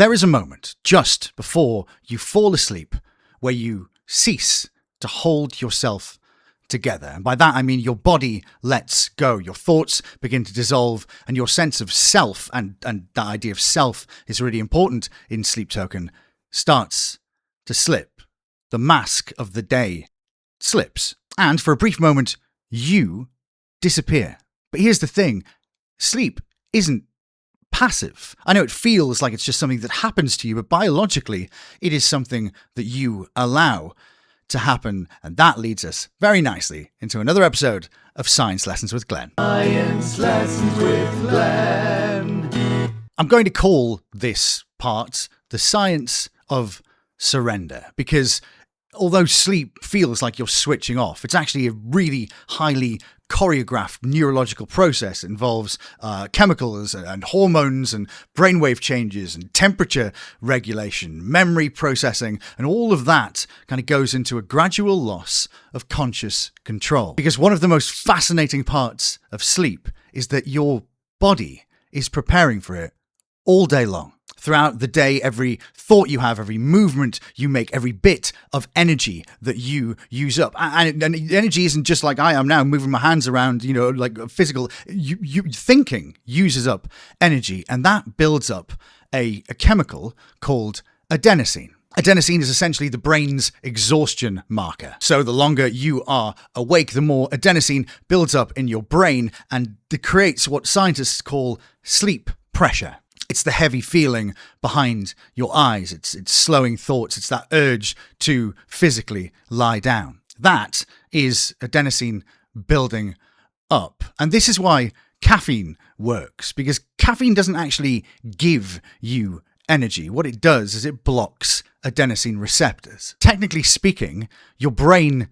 There is a moment just before you fall asleep where you cease to hold yourself together. And by that, I mean your body lets go, your thoughts begin to dissolve, and your sense of self, and that idea of self is really important in Sleep Token, starts to slip. The mask of the day slips. And for a brief moment, you disappear. But here's the thing, sleep isn't passive. I know it feels like it's just something that happens to you, but biologically, it is something that you allow to happen. And that leads us very nicely into another episode of Science Lessons with Glen. Science Lessons with Glen. I'm going to call this part the science of surrender, because although sleep feels like you're switching off, it's actually a really highly choreographed neurological process. It involves chemicals and hormones and brainwave changes and temperature regulation, memory processing, and all of that kind of goes into a gradual loss of conscious control. Because one of the most fascinating parts of sleep is that your body is preparing for it all day long. Throughout the day, every thought you have, every movement you make, every bit of energy that you use up. And energy isn't just like I am now, moving my hands around, like physical. You thinking uses up energy, and that builds up a chemical called adenosine. Adenosine is essentially the brain's exhaustion marker. So the longer you are awake, the more adenosine builds up in your brain, and it creates what scientists call sleep pressure. It's the heavy feeling behind your eyes. It's slowing thoughts. It's that urge to physically lie down. That is adenosine building up. And this is why caffeine works, because caffeine doesn't actually give you energy. What it does is it blocks adenosine receptors. Technically speaking, your brain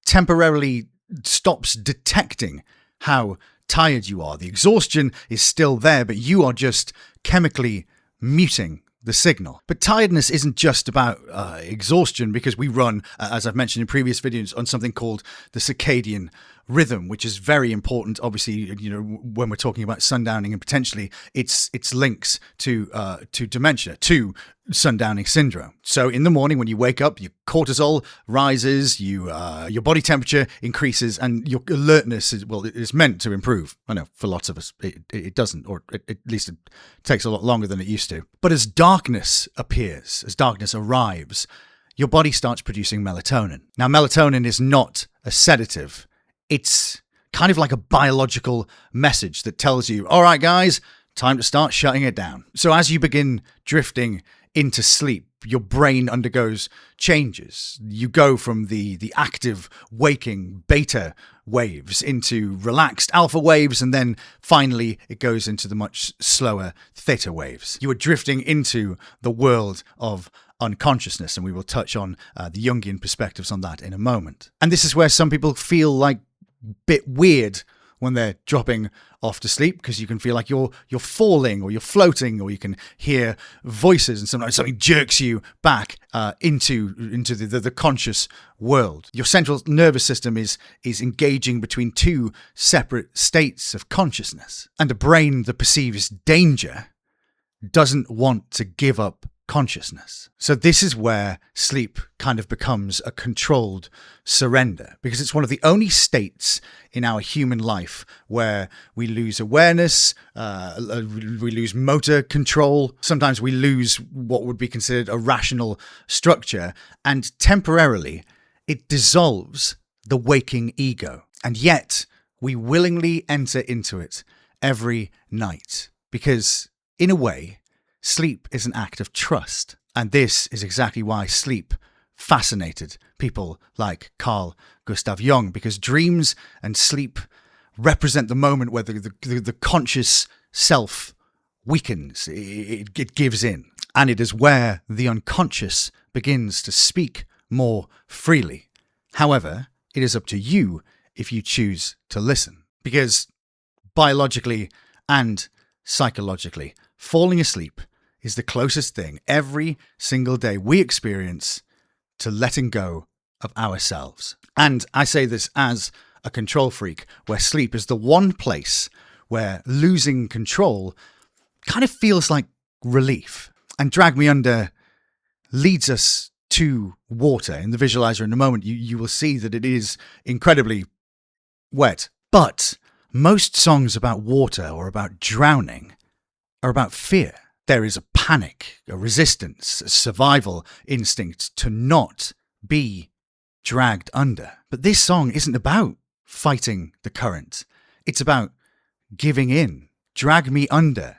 temporarily stops detecting how tired you are. The exhaustion is still there, but you are just chemically muting the signal. But tiredness isn't just about exhaustion, because we run, as I've mentioned in previous videos, on something called the circadian rhythm, which is very important. Obviously, when we're talking about sundowning and potentially its links to dementia, to sundowning syndrome. So in the morning when you wake up, your cortisol rises, your body temperature increases, and your alertness is meant to improve. I know for lots of us it doesn't, or at least it takes a lot longer than it used to. But as darkness appears, as darkness arrives, your body starts producing melatonin. Now, melatonin is not a sedative. It's kind of like a biological message that tells you, all right, guys, time to start shutting it down. So as you begin drifting into sleep, your brain undergoes changes. You go from the active, waking beta waves into relaxed alpha waves, and then finally it goes into the much slower theta waves. You are drifting into the world of unconsciousness, and we will touch on the Jungian perspectives on that in a moment. And this is where some people feel like bit weird when they're dropping off to sleep, because you can feel like you're falling, or you're floating, or you can hear voices, and sometimes something jerks you back into the conscious world. Your central nervous system is engaging between two separate states of consciousness, and a brain that perceives danger doesn't want to give up consciousness. So this is where sleep kind of becomes a controlled surrender, because it's one of the only states in our human life where we lose awareness, we lose motor control, sometimes we lose what would be considered a rational structure, and temporarily it dissolves the waking ego. And yet we willingly enter into it every night, because in a way, sleep is an act of trust. And this is exactly why sleep fascinated people like Carl Gustav Jung, because dreams and sleep represent the moment where the conscious self weakens, it gives in. And it is where the unconscious begins to speak more freely. However, it is up to you if you choose to listen, because biologically and psychologically, falling asleep is the closest thing every single day we experience to letting go of ourselves. And I say this as a control freak, where sleep is the one place where losing control kind of feels like relief. And Drag Me Under leads us to water. In the visualizer in a moment, you will see that it is incredibly wet. But most songs about water or about drowning are about fear. There is a panic, a resistance, a survival instinct to not be dragged under. But this song isn't about fighting the current. It's about giving in. Drag me under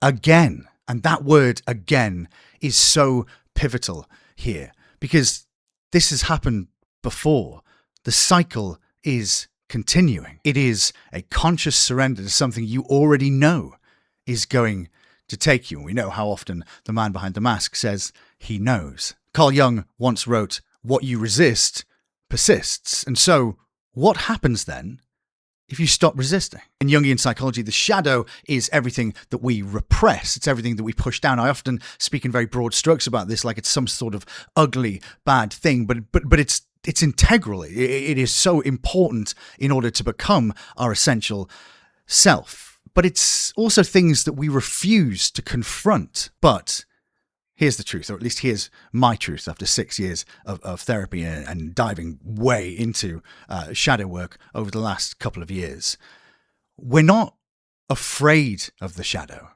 again. And that word again is so pivotal here because this has happened before. The cycle is continuing. It is a conscious surrender to something you already know is going to take you. And we know how often the man behind the mask says he knows. Carl Jung once wrote, "What you resist persists." And so what happens then if you stop resisting? In Jungian psychology, the shadow is everything that we repress. It's everything that we push down. I often speak in very broad strokes about this, like it's some sort of ugly, bad thing, but it's integral. It is so important in order to become our essential self. But it's also things that we refuse to confront. But here's the truth, or at least here's my truth after 6 years of therapy and diving way into shadow work over the last couple of years. We're not afraid of the shadow.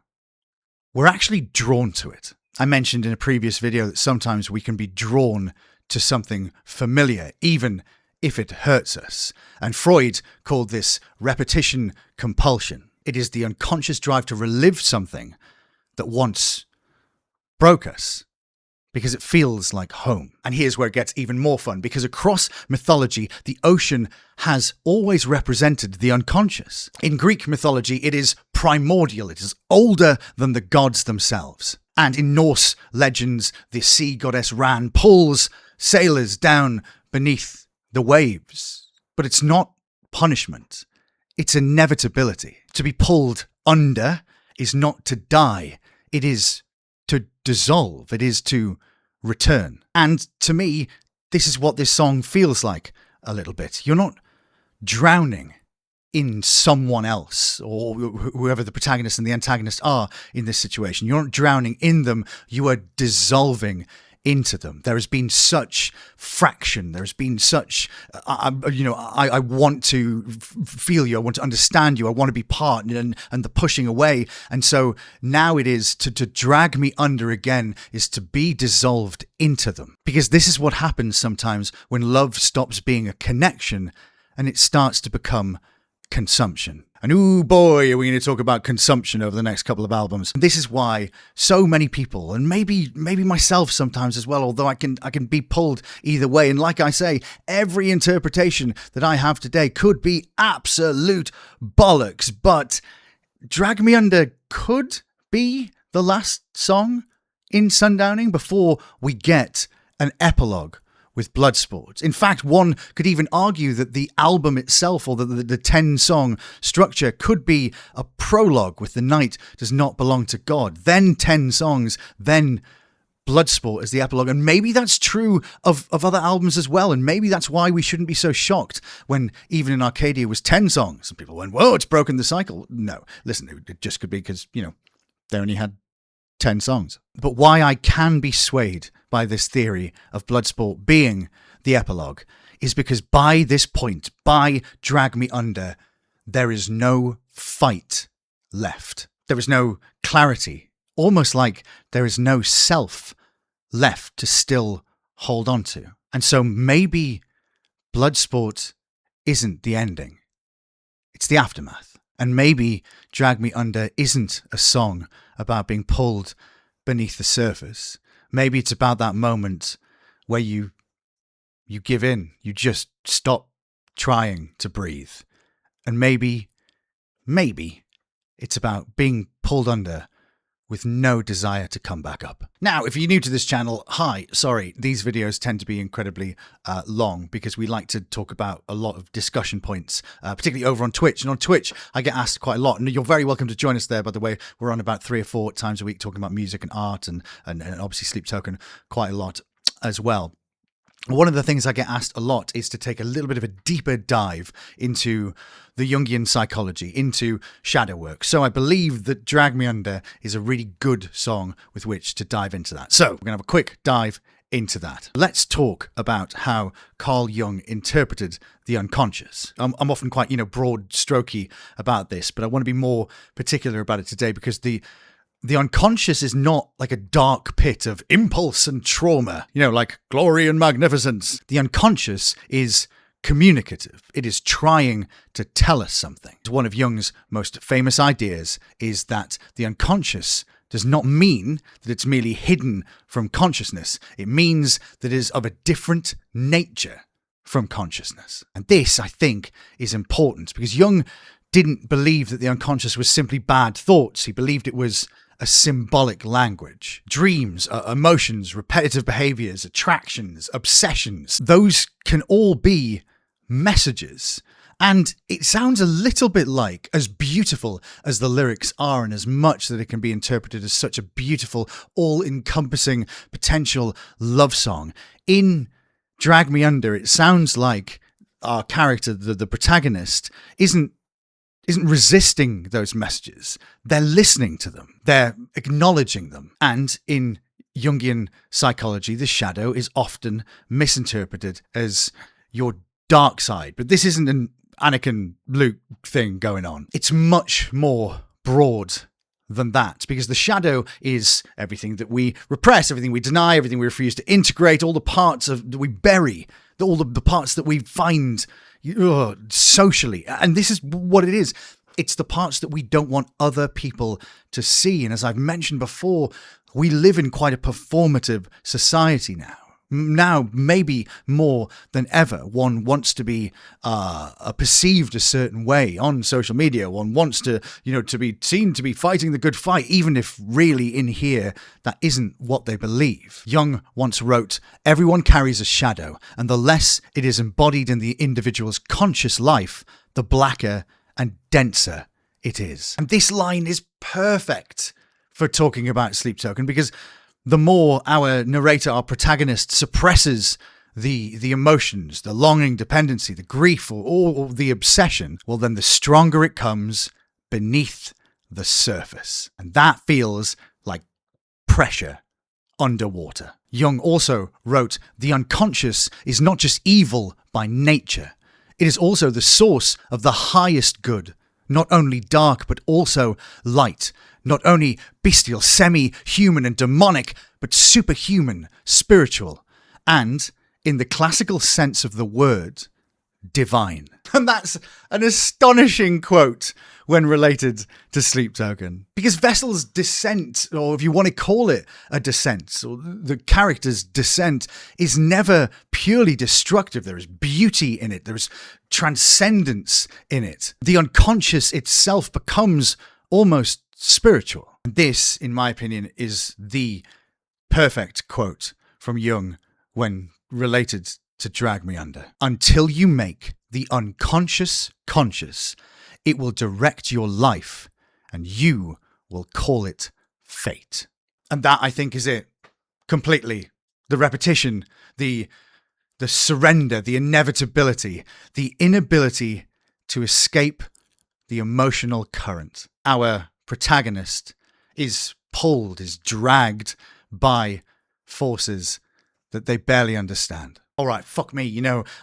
We're actually drawn to it. I mentioned in a previous video that sometimes we can be drawn to something familiar, even if it hurts us. And Freud called this repetition compulsion. It is the unconscious drive to relive something that once broke us because it feels like home. And here's where it gets even more fun, because across mythology, the ocean has always represented the unconscious. In Greek mythology, it is primordial. It is older than the gods themselves. And in Norse legends, the sea goddess Ran pulls sailors down beneath the waves. But it's not punishment. It's inevitability. To be pulled under is not to die. It is to dissolve. It is to return. And to me, this is what this song feels like a little bit. You're not drowning in someone else or whoever the protagonist and the antagonist are in this situation. You're not drowning in them. You are dissolving into them. There has been such fraction. There's been such, I want to feel you. I want to understand you. I want to be part, and the pushing away. And so now it is to drag me under again is to be dissolved into them. Because this is what happens sometimes when love stops being a connection and it starts to become consumption. And ooh boy, are we going to talk about consumption over the next couple of albums. This is why so many people, and maybe myself sometimes as well, although I can be pulled either way. And like I say, every interpretation that I have today could be absolute bollocks, but Drag Me Under could be the last song in Sundowning before we get an epilogue with Bloodsport. In fact, one could even argue that the album itself, or the 10-song structure, could be a prologue with The Night Does Not Belong to God, then 10 songs, then Bloodsport as the epilogue. And maybe that's true of other albums as well, and maybe that's why we shouldn't be so shocked when Even in Arcadia was 10 songs, and people went, whoa, it's broken the cycle. No, listen, it just could be because, they only had 10 songs. But why I can be swayed by this theory of Bloodsport being the epilogue is because by this point, by Drag Me Under, there is no fight left. There is no clarity, almost like there is no self left to still hold on to. And so maybe Bloodsport isn't the ending. It's the aftermath. And maybe Drag Me Under isn't a song about being pulled beneath the surface. Maybe it's about that moment where you give in. You just stop trying to breathe. And maybe it's about being pulled under with no desire to come back up. Now, if you're new to this channel, hi, sorry, these videos tend to be incredibly long because we like to talk about a lot of discussion points, particularly over on Twitch. And on Twitch, I get asked quite a lot. And you're very welcome to join us there, by the way. We're on about 3 or 4 times a week talking about music and art and obviously Sleep Token quite a lot as well. one of the things I get asked a lot is to take a little bit of a deeper dive into the Jungian psychology, into shadow work. So I believe that Drag Me Under is a really good song with which to dive into that. So we're going to have a quick dive into that. Let's talk about how Carl Jung interpreted the unconscious. I'm often quite, broad strokey about this, but I want to be more particular about it today because the unconscious is not like a dark pit of impulse and trauma, like glory and magnificence. The unconscious is communicative. It is trying to tell us something. One of Jung's most famous ideas is that the unconscious does not mean that it's merely hidden from consciousness. It means that it is of a different nature from consciousness. And this, I think, is important because Jung didn't believe that the unconscious was simply bad thoughts. He believed it was a symbolic language. Dreams, emotions, repetitive behaviors, attractions, obsessions, those can all be messages. And it sounds a little bit like, as beautiful as the lyrics are and as much that it can be interpreted as such a beautiful, all-encompassing potential love song, in Drag Me Under, it sounds like our character, the protagonist, isn't resisting those messages. They're listening to them. They're acknowledging them. And in Jungian psychology, the shadow is often misinterpreted as your dark side. But this isn't an Anakin Luke thing going on. It's much more broad than that, because the shadow is everything that we repress, everything we deny, everything we refuse to integrate, all the parts that we bury, all the parts that we find socially. And this is what it is. It's the parts that we don't want other people to see. And as I've mentioned before, we live in quite a performative society now. Now, maybe more than ever, one wants to be perceived a certain way on social media. One wants to, to be seen to be fighting the good fight, even if really in here that isn't what they believe. Jung once wrote, "Everyone carries a shadow, and the less it is embodied in the individual's conscious life, the blacker and denser it is." And this line is perfect for talking about Sleep Token, because the more our narrator, our protagonist, suppresses the emotions, the longing, dependency, the grief, or the obsession, well, then the stronger it comes beneath the surface. And that feels like pressure underwater. Jung also wrote, "The unconscious is not just evil by nature. It is also the source of the highest good, not only dark, but also light. Not only bestial, semi-human and demonic, but superhuman, spiritual, and, in the classical sense of the word, divine." And that's an astonishing quote when related to Sleep Token. Because Vessel's descent, or if you want to call it a descent, or the character's descent, is never purely destructive. There is beauty in it. There is transcendence in it. The unconscious itself becomes almost spiritual. And this, in my opinion, is the perfect quote from Jung when related to Drag Me Under. "Until you make the unconscious conscious, it will direct your life, and you will call it fate." And that, I think, is it completely. The repetition, the surrender, the inevitability, the inability to escape the emotional current. Our protagonist is pulled, is dragged by forces that they barely understand. All right, fuck me,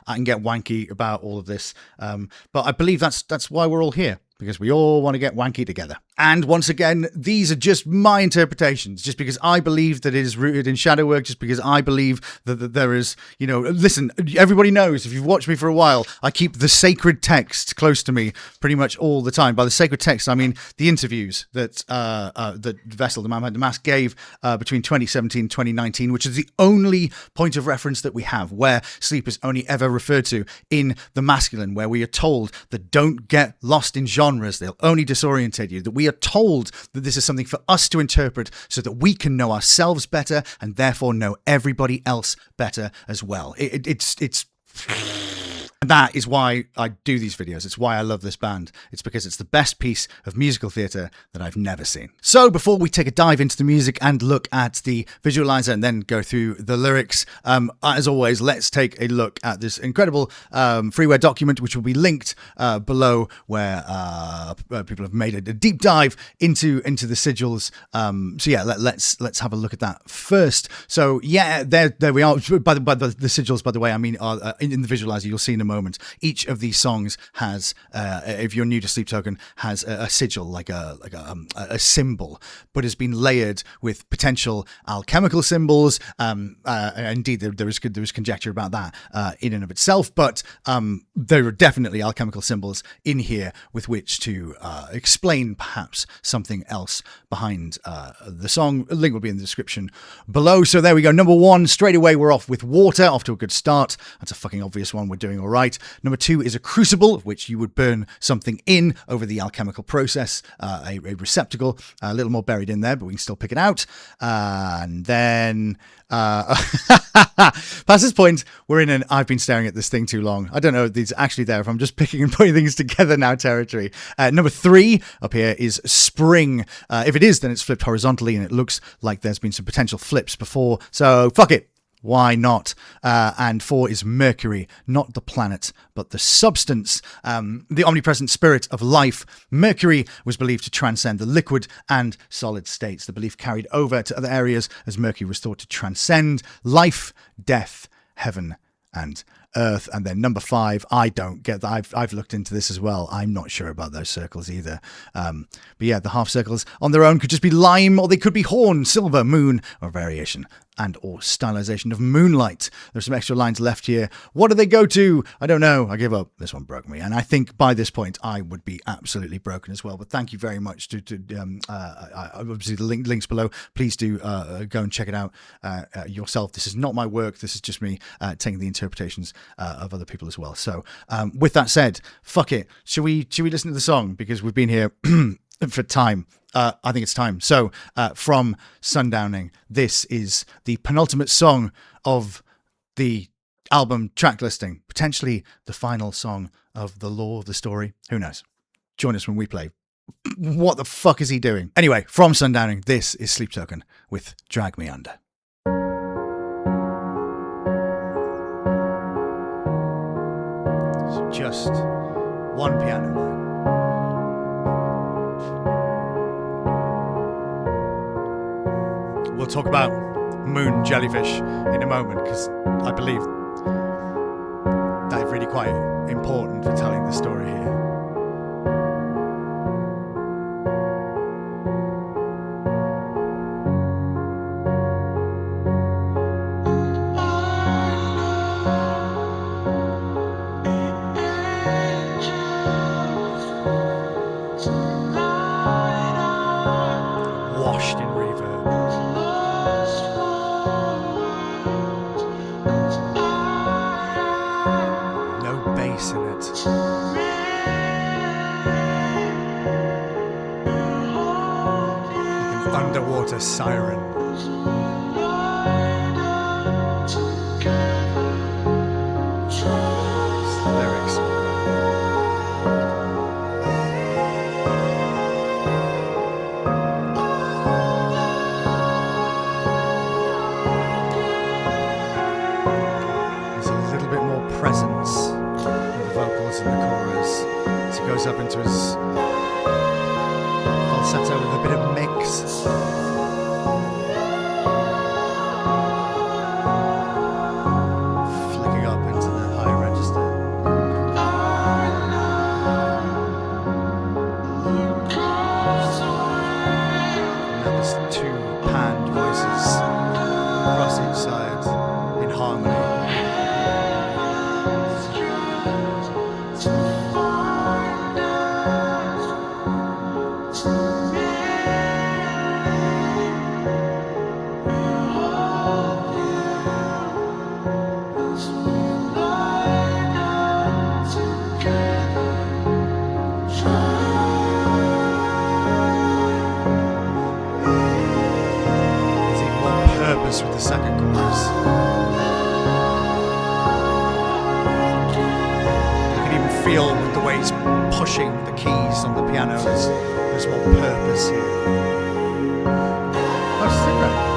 I can get wanky about all of this, but I believe that's why we're all here, because we all want to get wanky together. And once again, these are just my interpretations, just because I believe that it is rooted in shadow work, just because I believe that there is, listen, everybody knows, if you've watched me for a while, I keep the sacred text close to me pretty much all the time. By the sacred text, I mean the interviews that Vessel, the man behind the mask, gave between 2017 and 2019, which is the only point of reference that we have where sleep is only ever referred to in the masculine, where we are told that don't get lost in genres, they'll only disorientate you, that we are told that this is something for us to interpret so that we can know ourselves better and therefore know everybody else better as well. It's That is why I do these videos. It's why I love this band. It's because it's the best piece of musical theatre that I've never seen. So before we take a dive into the music and look at the visualizer and then go through the lyrics, as always, let's take a look at this incredible freeware document, which will be linked below, where people have made a deep dive into the sigils. So yeah, let's have a look at that first. So yeah, there we are. By the sigils, by the way, I mean in the visualizer, you'll see in a moment, each of these songs has, if you're new to Sleep Token, has a sigil, like a symbol, but has been layered with potential alchemical symbols. Indeed, there was conjecture about that in and of itself, but there are definitely alchemical symbols in here with which to explain perhaps something else behind the song. A link will be in the description below. So there we go. Number one, straight away we're off with water, off to a good start. That's a fucking obvious one. We're doing all right. Number two is a crucible, of which you would burn something in over the alchemical process, a receptacle, a little more buried in there, but we can still pick it out. And then past this point, we're in an I've been staring at this thing too long. I don't know if these are actually there, if I'm just picking and putting things together now territory. Number three up here is spring. If it is, then it's flipped horizontally, and it looks like there's been some potential flips before. So fuck it. Why not? And four is Mercury, not the planet, but the substance, the omnipresent spirit of life. Mercury was believed to transcend the liquid and solid states. The belief carried over to other areas as Mercury was thought to transcend life, death, heaven, and earth. And then number five, I don't get that. I've looked into this as well. I'm not sure about those circles either. But yeah, the half circles on their own could just be lime, or they could be horn, silver, moon, or variation and or stylization of moonlight. There's some extra lines left here. What do they go to? I don't know. I give up. This one broke me. And I think by this point, I would be absolutely broken as well. But thank you very much to obviously the links below. Please do go and check it out yourself. This is not my work. This is just me taking the interpretations of other people as well. So with that said, fuck it. Should we listen to the song? Because we've been here for time. I think it's time. So from Sundowning, this is the penultimate song of the album track listing, potentially the final song of the lore of the story. Who knows? Join us when we play. What the fuck is he doing? Anyway, from Sundowning, this is Sleep Token with Drag Me Under. So just one piano line. We'll talk about moon jellyfish in a moment, because I believe that's really quite important for telling the story here. Washed in reverb. No bass in it. Like an underwater siren. These lyrics are presence in the vocals and the chorus as he goes up into his falsetto with a bit of mix. Flicking up into the high register. And then there's two panned voices across each side in harmony. feel with the way he's pushing the keys on the piano. There's more purpose here. Oh, cigarette.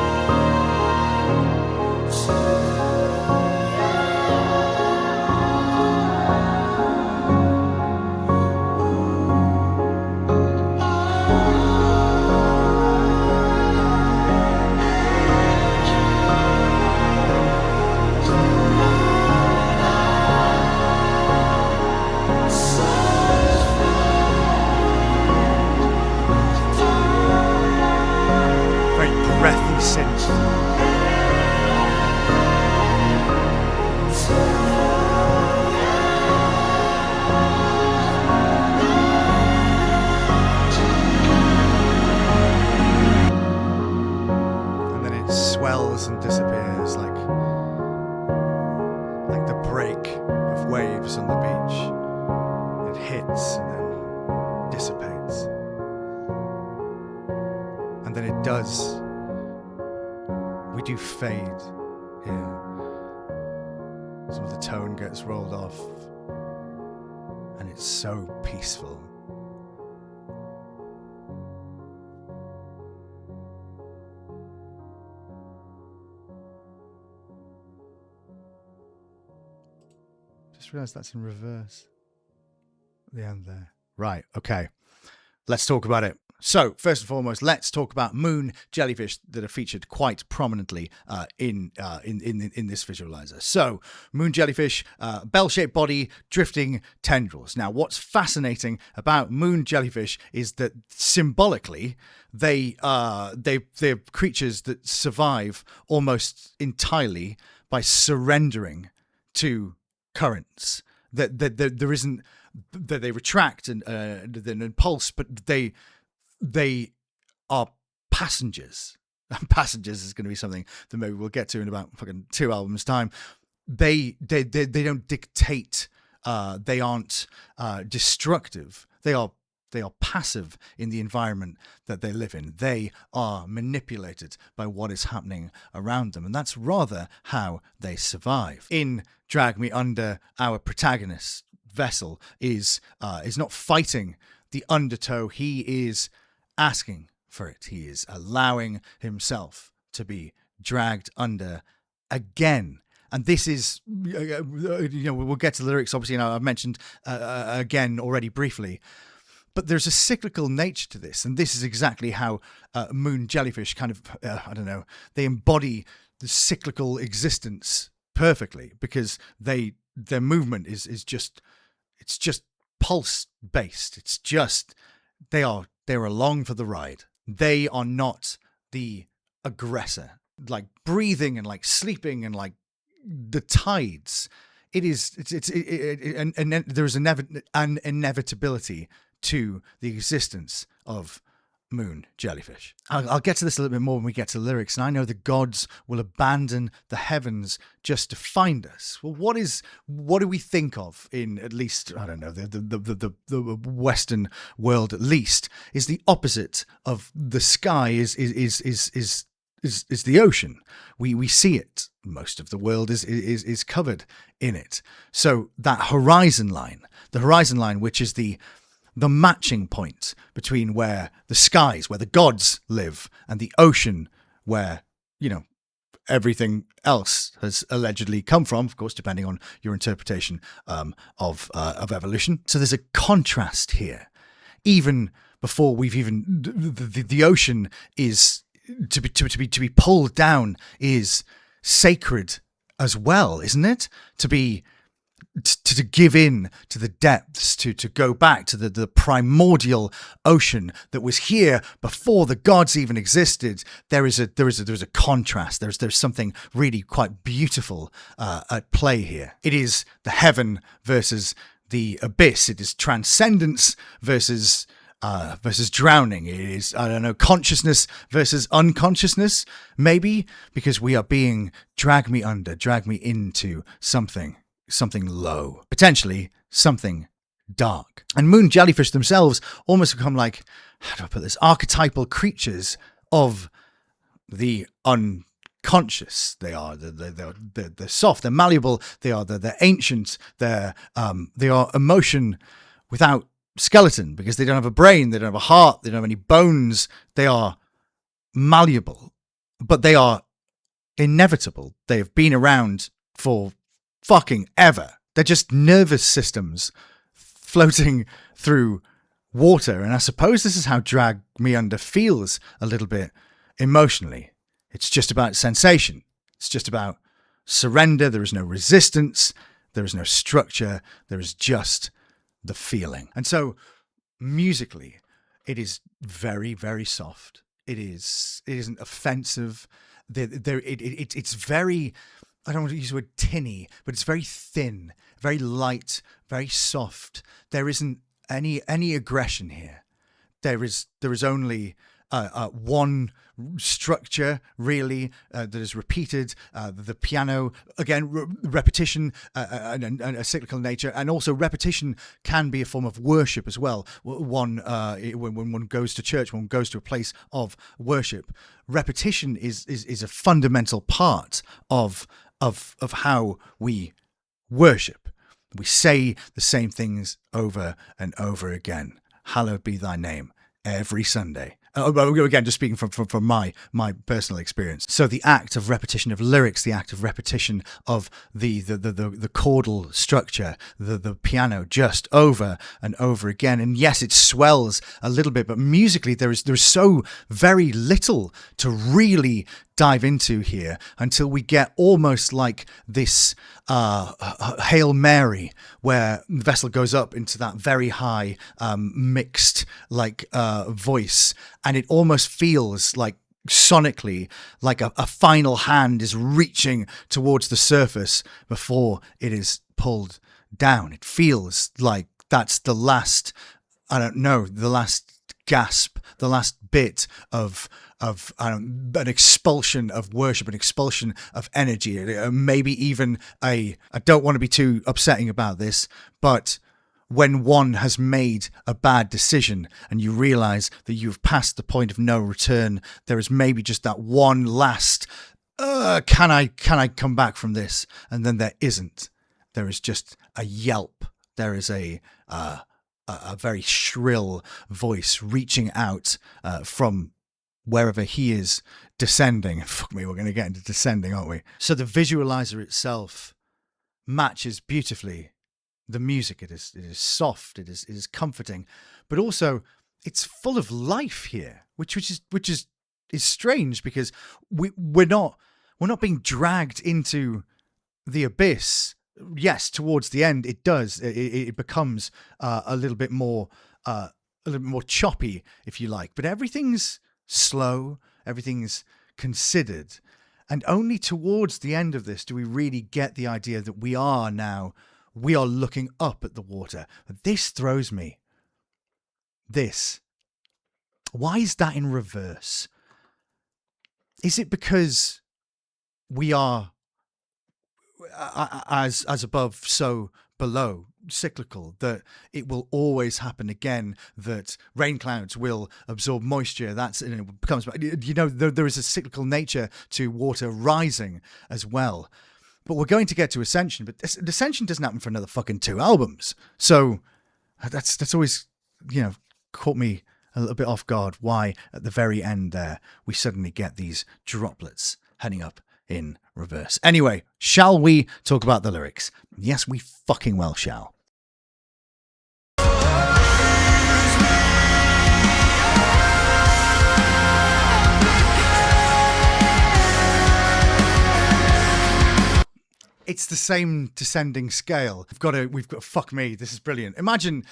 And disappears like the break of waves on the beach. It hits and then dissipates, and then it does. We do fade here. Some of the tone gets rolled off, and it's so peaceful. Just realised that's in reverse at the end there. Right, okay. Let's talk about it. So, first and foremost, let's talk about moon jellyfish that are featured quite prominently in this visualizer. So, moon jellyfish, bell-shaped body, drifting tendrils. Now, what's fascinating about moon jellyfish is that symbolically, they're creatures that survive almost entirely by surrendering to currents. That there isn't that they retract and then pulse, but they are passengers. Passengers is going to be something that maybe we'll get to in about fucking 2 albums time. They don't dictate. They aren't destructive. They are passive in the environment that they live in. They are manipulated by what is happening around them, and that's rather how they survive. In Drag Me Under, our protagonist vessel is not fighting the undertow. He is asking for it. He is allowing himself to be dragged under again. And this is, we'll get to the lyrics, obviously, I've mentioned again already briefly. But there's a cyclical nature to this, and this is exactly how moon jellyfish kind of, they embody the cyclical existence perfectly, because their movement is just pulse based. It's just they're along for the ride. They are not the aggressor, like breathing and like sleeping and like the tides. There's an inevitability to the existence of moon jellyfish. I'll get to this a little bit more when we get to the lyrics, and I know the gods will abandon the heavens just to find us. Well, what do we think of in, at least, I don't know, the Western world, at least, is the opposite of the sky is the ocean. We see it. Most of the world is covered in it. So that horizon line, which is the matching point between where the skies, where the gods live, and the ocean, where, everything else has allegedly come from, of course, depending on your interpretation of evolution. So there's a contrast here. Even before we've even, the ocean is, to be pulled down is sacred as well, isn't it? To give in to the depths, to go back to the primordial ocean that was here before the gods even existed. There is a contrast. There's something really quite beautiful at play here. It is the heaven versus the abyss. It is transcendence versus drowning. It is, consciousness versus unconsciousness, maybe, because we are being drag me into something low, potentially something dark. And moon jellyfish themselves almost become like, how do I put this, archetypal creatures of the conscious. They're soft. They're malleable. They're ancient. They are emotion without skeleton, because they don't have a brain. They don't have a heart. They don't have any bones. They are malleable, but they are inevitable. They have been around for fucking ever. They're just nervous systems floating through water. And I suppose this is how Drag Me Under feels a little bit emotionally. It's just about sensation. It's just about surrender. There is no resistance. There is no structure. There is just the feeling. And so musically, it is very, very soft. It isn't offensive. It's very, I don't want to use the word tinny, but it's very thin, very light, very soft. There isn't any aggression here. There is only one structure, really, that is repeated. The piano, again, repetition and a cyclical nature, and also repetition can be a form of worship as well. When one goes to church, when one goes to a place of worship, repetition is a fundamental part of how we worship. We say the same things over and over again. Hallowed be thy name every Sunday. Again, just speaking from my personal experience. So the act of repetition of lyrics, the act of repetition of the chordal structure, the piano, just over and over again. And yes, it swells a little bit, but musically there's so very little to really dive into here until we get almost like this Hail Mary, where the vessel goes up into that very high mixed voice, and it almost feels like sonically like a final hand is reaching towards the surface before it is pulled down. It feels like that's the last, the last gasp, the last bit of an expulsion of worship, an expulsion of energy, maybe even I don't want to be too upsetting about this, but when one has made a bad decision and you realize that you've passed the point of no return, there is maybe just that one last, can I come back from this? And then there isn't. There is just a yelp. There is a very shrill voice reaching out from wherever he is descending. Fuck me, we're going to get into descending, aren't we? So the visualizer itself matches beautifully the music. It is soft, it is comforting, but also it's full of life here, which is strange, because we're not being dragged into the abyss. Yes, towards the end it does. It becomes a little bit more choppy, if you like. But everything's slow, everything's considered, and only towards the end of this do we really get the idea that we are looking up at the water. But this throws me. Why is that in reverse? Is it because we are as above, so below, cyclical, that it will always happen again, that rain clouds will absorb moisture, it becomes, there is a cyclical nature to water rising as well. But we're going to get to Ascension, but Ascension doesn't happen for another fucking 2 albums. So that's always, caught me a little bit off guard, why at the very end there we suddenly get these droplets heading up in reverse. Anyway, shall we talk about the lyrics? Yes, we fucking well shall. It's the same descending scale. We've got fuck me, this is brilliant. Imagine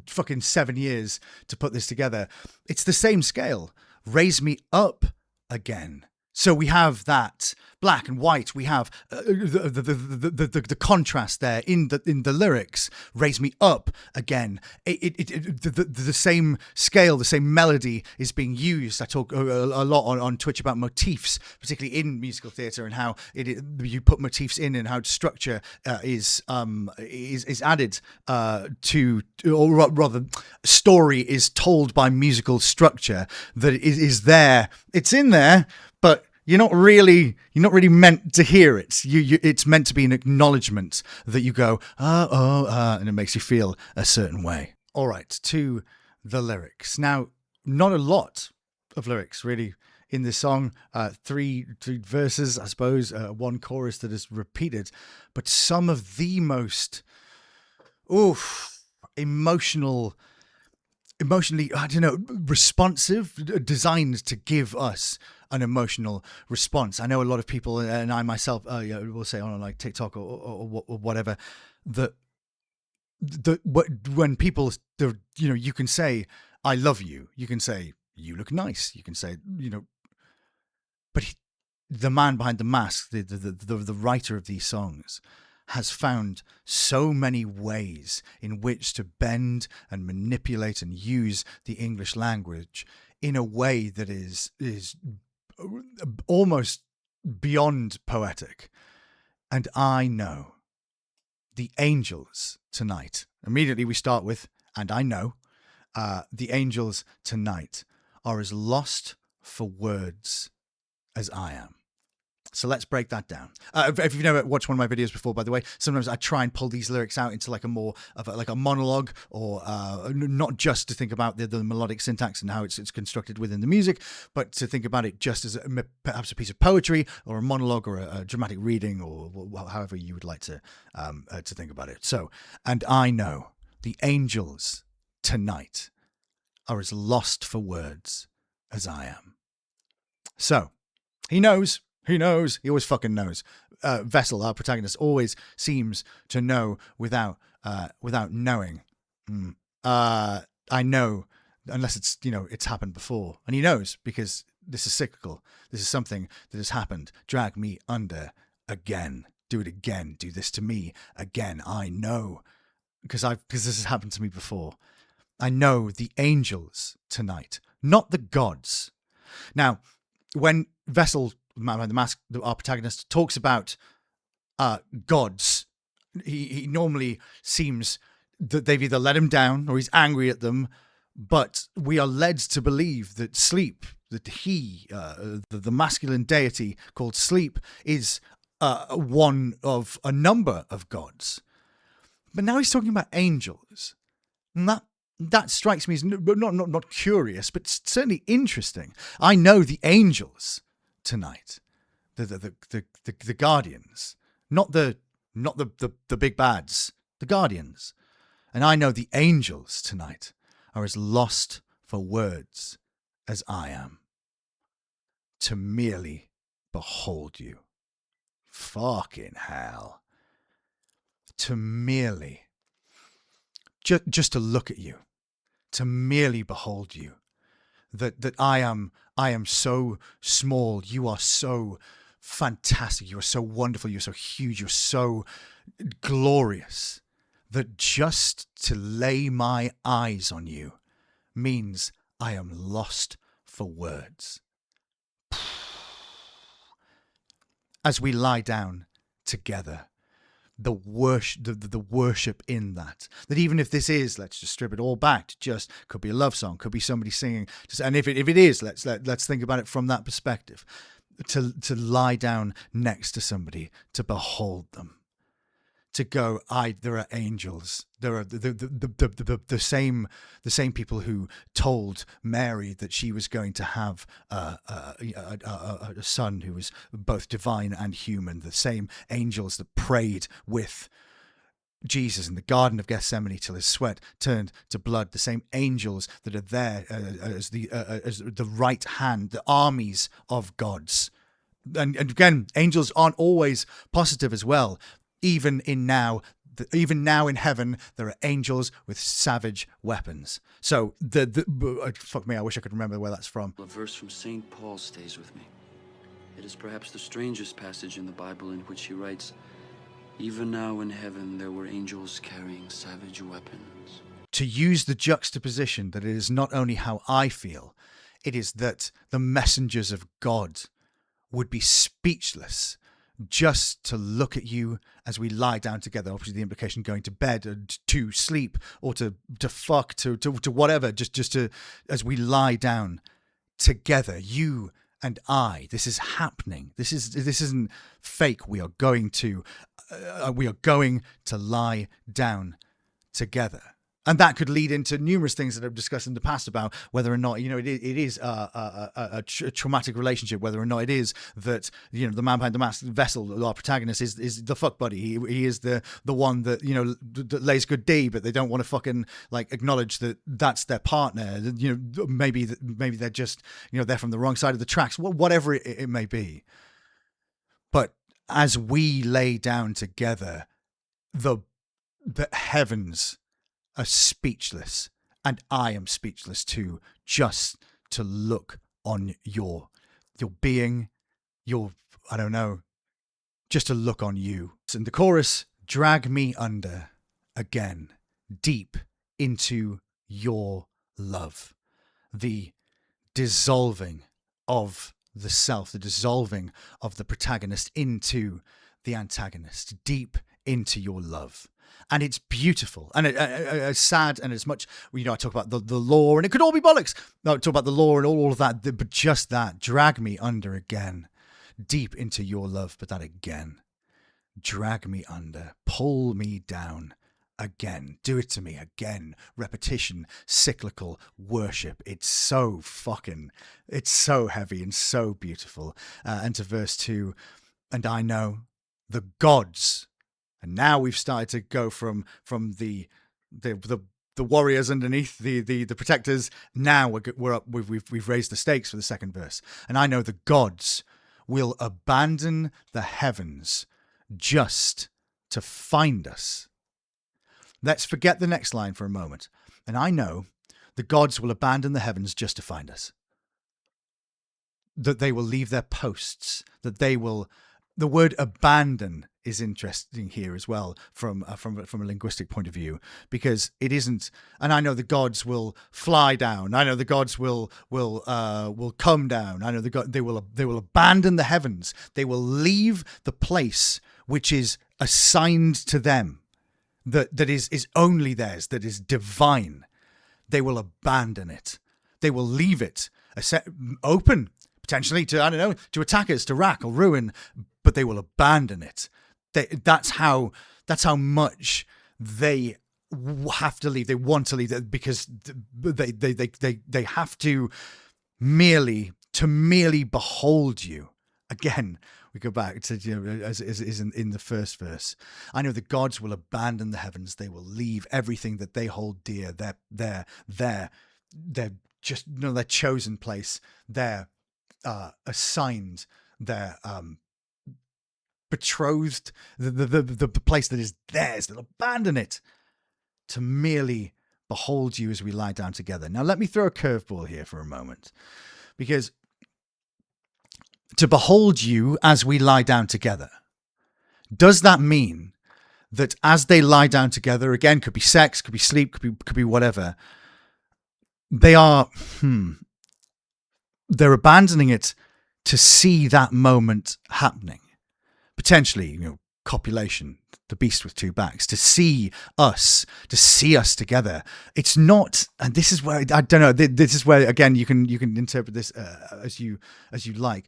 fucking 7 years to put this together. It's the same scale. Raise me up again. So we have that black and white. We have the contrast there in the lyrics. Raise me up again. The same scale, the same melody is being used. I talk a lot on Twitch about motifs, particularly in musical theatre, and how you put motifs in, and how structure is added to, or rather, story is told by musical structure that is there. It's in there, but you're not really meant to hear it. It's meant to be an acknowledgement that you go, and it makes you feel a certain way. All right, to the lyrics. Now, not a lot of lyrics really in this song. Three verses, I suppose, one chorus that is repeated, but some of the most emotionally, I don't know, responsive, designed to give us an emotional response. I know a lot of people, and I myself, will say on like TikTok or whatever, that when people, you can say, I love you. You can say, you look nice. You can say, but the man behind the mask, the writer of these songs, has found so many ways in which to bend and manipulate and use the English language in a way that is almost beyond poetic. And I know the angels tonight. Immediately we start with, and I know the angels tonight are as lost for words as I am. So let's break that down. If you've never watched one of my videos before, by the way, sometimes I try and pull these lyrics out into like a more of a monologue, or not just to think about the melodic syntax and how it's constructed within the music, but to think about it just as perhaps a piece of poetry or a monologue or a dramatic reading, or however you would like to think about it. So, and I know the angels tonight are as lost for words as I am. So he knows. He knows. He always fucking knows. Vessel, our protagonist, always seems to know without knowing. I know, unless it's it's happened before, and he knows because this is cyclical. This is something that has happened. Drag me under again. Do it again. Do this to me again. I know because this has happened to me before. I know the angels tonight, not the gods. Now, when Vessel, the mask, our protagonist, talks about gods, he normally seems that they've either let him down or he's angry at them, but we are led to believe that sleep, that he, the masculine deity called sleep, is one of a number of gods. But now he's talking about angels, and that strikes me as not curious, but certainly interesting. I know the angels tonight, the guardians, not the big bads, the guardians, and I know the angels tonight are as lost for words as I am. To merely behold you, fucking hell. To merely, just to look at you, to merely behold you, that I am so small, you are so fantastic, you are so wonderful, you're so huge, you're so glorious, that just to lay my eyes on you means I am lost for words. As we lie down together, the worship in that even if this is, let's just strip it all back to just, could be a love song, could be somebody singing, and if it is, let's think about it from that perspective, to lie down next to somebody, to behold them, to go, there are angels, there are the same people who told Mary that she was going to have a son who was both divine and human, the same angels that prayed with Jesus in the Garden of Gethsemane till his sweat turned to blood, the same angels that are there as the right hand, the armies of gods. And again, angels aren't always positive as well. Even now in heaven, there are angels with savage weapons. So fuck me, I wish I could remember where that's from. A verse from St. Paul stays with me. It is perhaps the strangest passage in the Bible, in which he writes, "Even now in heaven there were angels carrying savage weapons." To use the juxtaposition that it is not only how I feel, it is that the messengers of God would be speechless just to look at you as we lie down together. Obviously the implication going to bed and to sleep, or to fuck, to whatever, just to, as we lie down together, you and I. This is happening. This isn't fake. We are going to lie down together. And that could lead into numerous things that I've discussed in the past about whether or not, it is a traumatic relationship, whether or not it is that, the man behind the mask vessel, our protagonist, is the fuck buddy. He is the one that, that lays good D, but they don't want to fucking acknowledge that that's their partner. Maybe they're just, they're from the wrong side of the tracks, whatever it may be. But as we lay down together, the heavens are speechless, and I am speechless too, just to look on your being, I don't know, just to look on you. And the chorus, drag me under again, deep into your love. The dissolving of the self, the dissolving of the protagonist into the antagonist, deep into your love. And it's beautiful, and it's sad, and as much, I talk about the law, and it could all be bollocks. No, talk about the law and all of that, but just that, drag me under again, deep into your love, but that again, drag me under, pull me down again, do it to me again, repetition, cyclical worship. It's so heavy and so beautiful. And to verse 2, and I know the gods. And now we've started to go from the warriors underneath, the protectors. Now we're up. We've raised the stakes for the second verse. And I know the gods will abandon the heavens just to find us. Let's forget the next line for a moment. And I know the gods will abandon the heavens just to find us. That they will leave their posts. That they will. The word abandon is interesting here as well from a linguistic point of view, because it isn't. And I know the gods will fly down. I know the gods will come down. I know they will abandon the heavens. They will leave the place which is assigned to them, that is only theirs, that is divine. They will abandon it. They will leave it open, potentially to attackers, to rack or ruin, but they will abandon it. That's how much they have to leave. They want to leave because they have to merely behold you. Again, we go back to as is in the first verse. I know the gods will abandon the heavens. They will leave everything that they hold dear. They're just their chosen place. They're assigned. They're betrothed, the place that is theirs. They'll abandon it to merely behold you as we lie down together. Now, let me throw a curveball here for a moment, because to behold you as we lie down together, does that mean that as they lie down together, again, could be sex, could be sleep, could be whatever, they are they're abandoning it to see that moment happening? Potentially, copulation, the beast with two backs, to see us together. It's not, and this is where I don't know. This is where, again, you can interpret this as you like.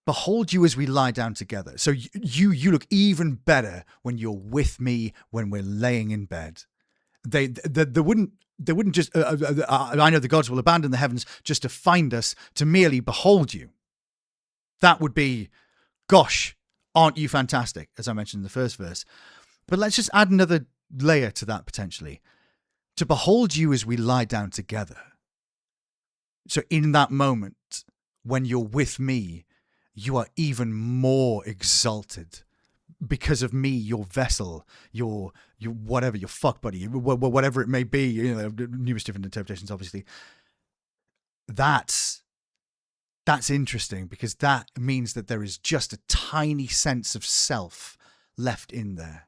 Behold you as we lie down together. So you look even better when you're with me, when we're laying in bed. They wouldn't just. I know the gods will abandon the heavens just to find us, to merely behold you. That would be, gosh, aren't you fantastic, as I mentioned in the first verse. But let's just add another layer to that potentially. To behold you as we lie down together. So in that moment, when you're with me, you are even more exalted because of me, your vessel, your whatever, your fuck buddy, whatever it may be, numerous different interpretations, obviously. That's interesting, because that means that there is just a tiny sense of self left in there,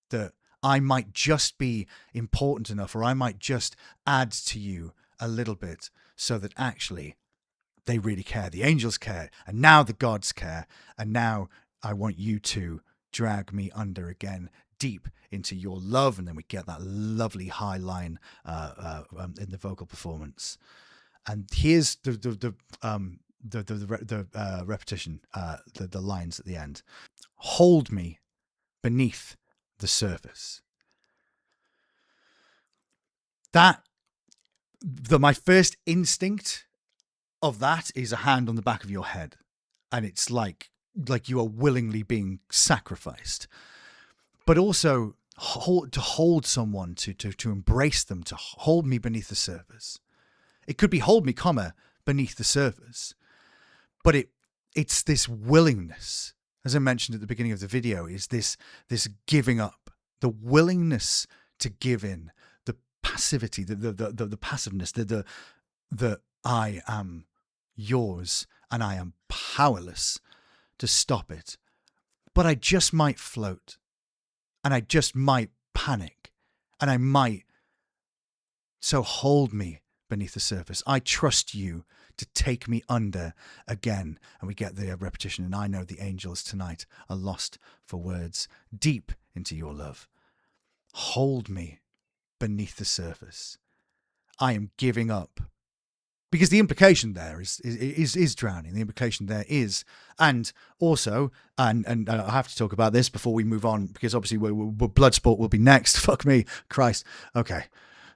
that I might just be important enough, or I might just add to you a little bit, so that actually they really care. The angels care, and now the gods care, and now I want you to drag me under again, deep into your love. And then we get that lovely high line in the vocal performance. And here's the repetition, the lines at the end. Hold me beneath the surface. My first instinct of that is a hand on the back of your head, and it's like you are willingly being sacrificed. But also to hold someone, to embrace them, to hold me beneath the surface. It could be hold me, comma, beneath the surface, but it's this willingness, as I mentioned at the beginning of the video, is this giving up, the willingness to give in, the passivity, the passiveness, the I am yours and I am powerless to stop it. But I just might float, and I just might panic, and I might. So hold me beneath the surface. I trust you to take me under again. And we get the repetition. And I know the angels tonight are lost for words deep into your love. Hold me beneath the surface. I am giving up. Because the implication there is drowning. The implication there is, and also, and I have to talk about this before we move on, because obviously Bloodsport will be next. Fuck me, Christ. Okay,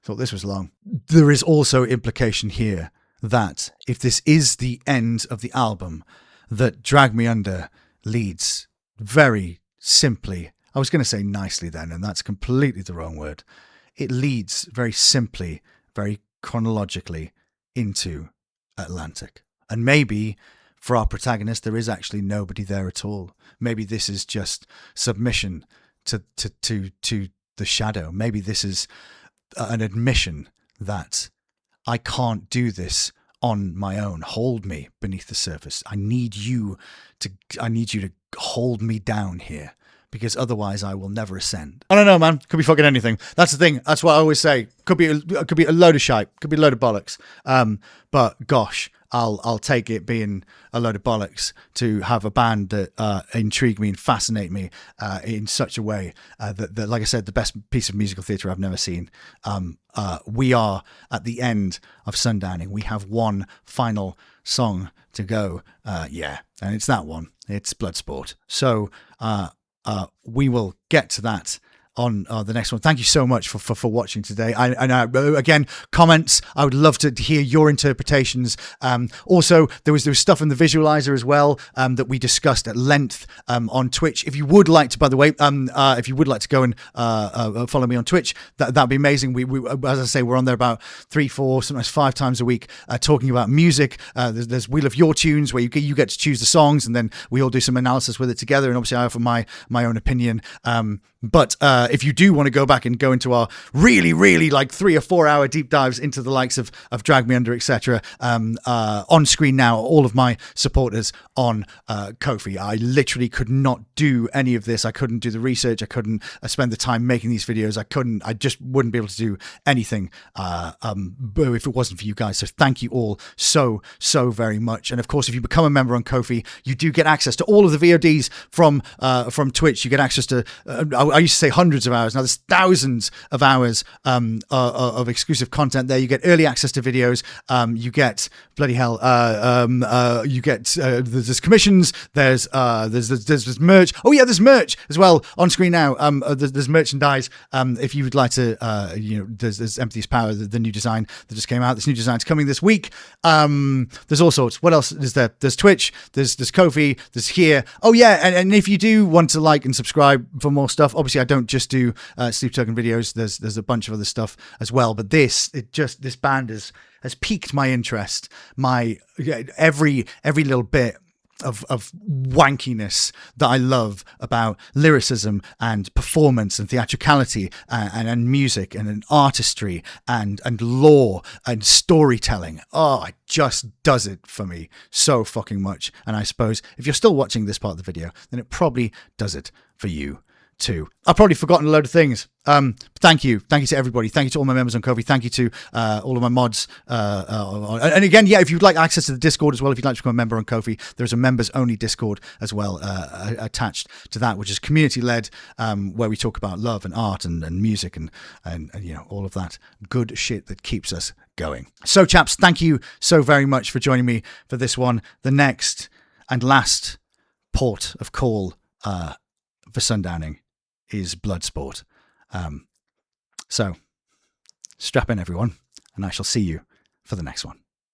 thought this was long. There is also implication here that if this is the end of the album, that Drag Me Under leads very simply. I was going to say nicely then, and that's completely the wrong word. It leads very simply, very chronologically into Atlantic. And maybe for our protagonist, there is actually nobody there at all. Maybe this is just submission to the shadow. Maybe this is an admission that I can't do this on my own. Hold me beneath the surface. I need you to hold me down here, because otherwise I will never ascend. I don't know, man. Could be fucking anything. That's the thing. That's what I always say. Could be a load of shite. Could be a load of bollocks. But gosh, I'll take it being a load of bollocks to have a band that intrigue me and fascinate me in such a way that, like I said, the best piece of musical theatre I've never seen. We are at the end of Sundowning. We have one final song to go. And it's that one. It's Bloodsport. So we will get to that on the next one. Thank you so much for watching today. Again, comments. I would love to hear your interpretations. Also, there was stuff in the visualizer as well that we discussed at length on Twitch. If you would like to, by the way, if you would like to go and follow me on Twitch, that'd be amazing. We as I say, we're on there about 3, 4, sometimes 5 times a week talking about music. There's Wheel of Your Tunes where you get to choose the songs, and then we all do some analysis with it together. And obviously, I offer my own opinion. But if you do want to go back and go into our really, really like 3 or 4 hour deep dives into the likes of Drag Me Under, etc., on screen now, all of my supporters on Ko-fi. I literally could not do any of this. I couldn't do the research. I couldn't spend the time making these videos. I just wouldn't be able to do anything if it wasn't for you guys. So thank you all so very much. And of course, if you become a member on Ko-fi, you do get access to all of the VODs from Twitch. You get access to I used to say hundreds of hours. Now there's thousands of hours of exclusive content there. You get early access to videos. You get bloody hell. You get there's commissions. There's merch. Oh yeah, there's merch as well on screen now. There's merchandise. If you would like to, there's Emptiest Power, the new design that just came out. This new design's coming this week. There's all sorts. What else is there? There's Twitch. There's Ko-fi. There's here. Oh yeah, and if you do want to like and subscribe for more stuff, obviously I don't just do Sleep Token videos. There's a bunch of other stuff as well. But this band has piqued my interest. My every little bit of wankiness that I love about lyricism and performance and theatricality and music and artistry and lore and storytelling. Oh, it just does it for me so fucking much. And I suppose if you're still watching this part of the video, then it probably does it for you too. I've probably forgotten a load of things. Thank you to everybody. Thank you to all my members on Ko-fi. Thank you to all of my mods. And again, yeah, if you'd like access to the Discord as well, if you'd like to become a member on Ko-fi, there's a members only Discord as well attached to that, which is community led, where we talk about love and art and music and you know, all of that good shit that keeps us going. So chaps, thank you so very much for joining me for this one. The next and last port of call for sundowning is Bloodsport. So strap in, everyone, and I shall see you for the next one.